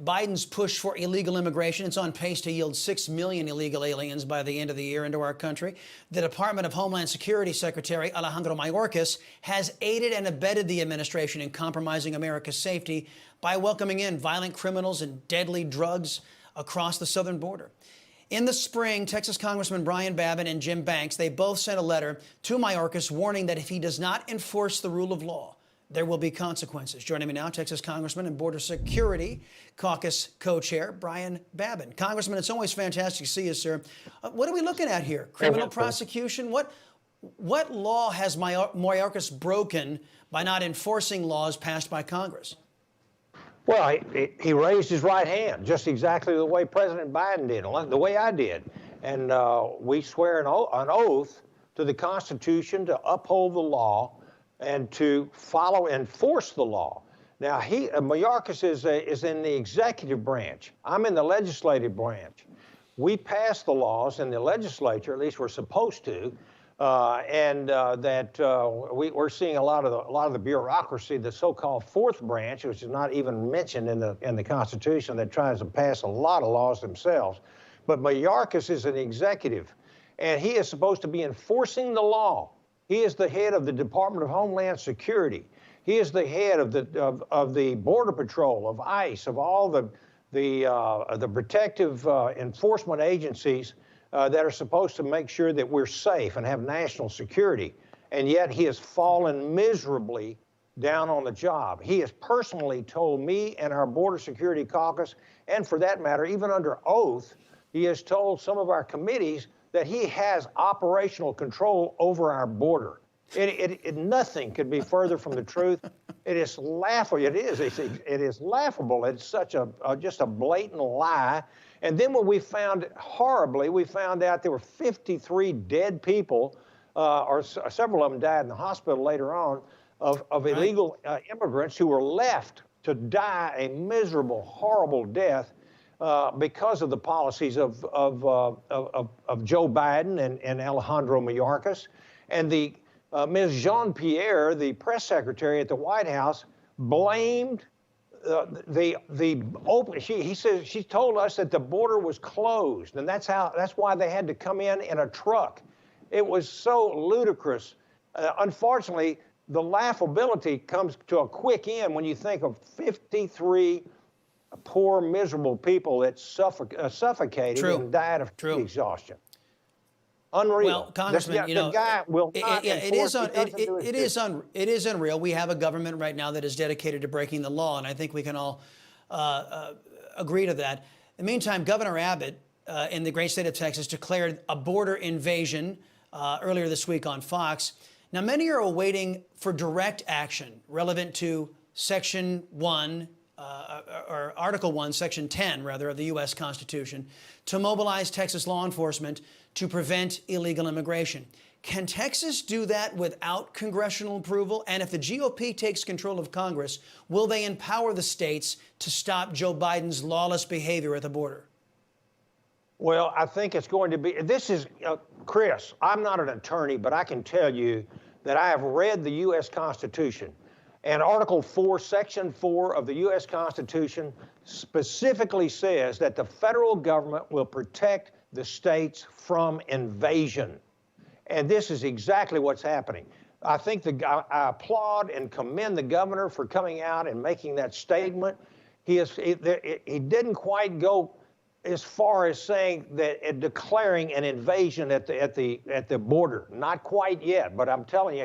Biden's push for illegal immigration. It's on pace to yield 6 million illegal aliens by the end of the year into our country. The Department of Homeland Security Secretary Alejandro Mayorkas has aided and abetted the administration in compromising America's safety by welcoming in violent criminals and deadly drugs across the southern border. In the spring, Texas Congressman Brian Babin and Jim Banks, they both sent a letter to Mayorkas warning that if he does not enforce the rule of law, there will be consequences. Joining me now, Texas Congressman and Border Security Caucus Co-Chair Brian Babin. Congressman, it's always fantastic to see you, sir. What are we looking at here? Criminal prosecution? What law has Mayorkas broken by not enforcing laws passed by Congress? Well, he raised his right hand, just exactly the way President Biden did, the way I did. And we swear an oath to the Constitution to uphold the law and to follow and enforce the law. Now, Mayorkas is in the executive branch. I'm in the legislative branch. We pass the laws in the legislature, at least we're supposed to, we're seeing a lot of the bureaucracy, the so-called fourth branch, which is not even mentioned in the Constitution, that tries to pass a lot of laws themselves. But Mayorkas is an executive, and he is supposed to be enforcing the law. He is the head of the Department of Homeland Security. He is the head of the Border Patrol, of ICE, of all the protective enforcement agencies that are supposed to make sure that we're safe and have national security. And yet he has fallen miserably down on the job. He has personally told me and our Border Security Caucus, and for that matter, even under oath, he has told some of our committees that he has operational control over our border. Nothing could be further from the truth. It is laughable. It is laughable. It's such just a blatant lie. And then when we found out there were 53 dead people, or several of them died in the hospital later on, of illegal immigrants who were left to die a miserable, horrible death because of the policies of Joe Biden and Alejandro Mayorkas. And Ms. Jean-Pierre, the press secretary at the White House, blamed she told us that the border was closed, and that's why they had to come in a truck. It was so ludicrous. Unfortunately, the laughability comes to a quick end when you think of 53 poor, miserable people that suffocated and died of exhaustion. Unreal. Well, Congressman, the guy will not it is unreal. We have a government right now that is dedicated to breaking the law, and I think we can all agree to that. In the meantime, Governor Abbott in the great state of Texas declared a border invasion earlier this week on Fox. Now, many are awaiting for direct action relevant to Section 1, or Article 1, Section 10, rather, of the U.S. Constitution, to mobilize Texas law enforcement to prevent illegal immigration. Can Texas do that without congressional approval? And if the GOP takes control of Congress, will they empower the states to stop Joe Biden's lawless behavior at the border? Well, I think it's going to be, Chris, I'm not an attorney, but I can tell you that I have read the U.S. Constitution. And Article 4, Section 4 of the U.S. Constitution specifically says that the federal government will protect the states from invasion. And this is exactly what's happening. I think I applaud and commend the governor for coming out and making that statement. He didn't quite go as far as saying that declaring an invasion at the border. Not quite yet, but I'm telling you,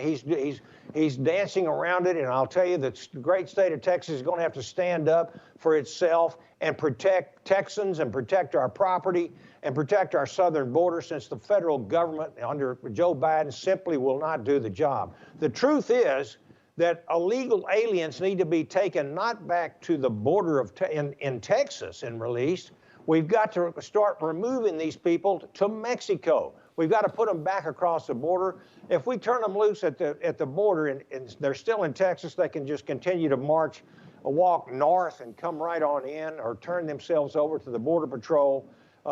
he's dancing around it. And I'll tell you, the great state of Texas is going to have to stand up for itself and protect Texans and protect our property and protect our southern border, since the federal government under Joe Biden simply will not do the job. The truth is that illegal aliens need to be taken not back to the border in Texas and released. We've got to start removing these people to Mexico. We've got to put them back across the border. If we turn them loose at the border and they're still in Texas, they can just continue to walk north and come right on in, or turn themselves over to the Border Patrol.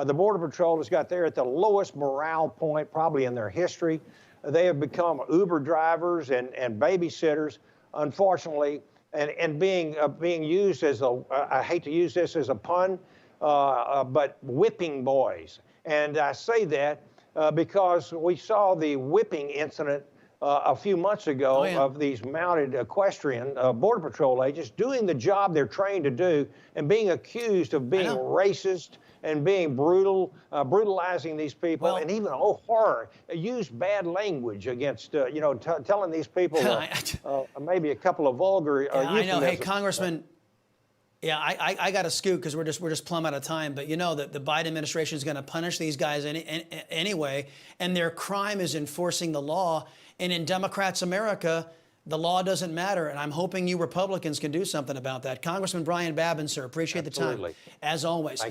The Border Patrol has got there at the lowest morale point probably in their history. They have become Uber drivers and babysitters. Unfortunately, and being used as a, I hate to use this as a pun, but whipping boys. And I say that because we saw the whipping incident a few months ago of these mounted equestrian Border Patrol agents doing the job they're trained to do and being accused of being racist and being brutal, brutalizing these people, and even, oh horror, use bad language against, telling these people maybe a couple of vulgar I know. Hey, Congressman. Yeah, I got to scoot because we're just plumb out of time. But you know that the Biden administration is going to punish these guys anyway, and their crime is enforcing the law. And in Democrats' America, the law doesn't matter. And I'm hoping you Republicans can do something about that. Congressman Brian Babin, sir, appreciate the time as always.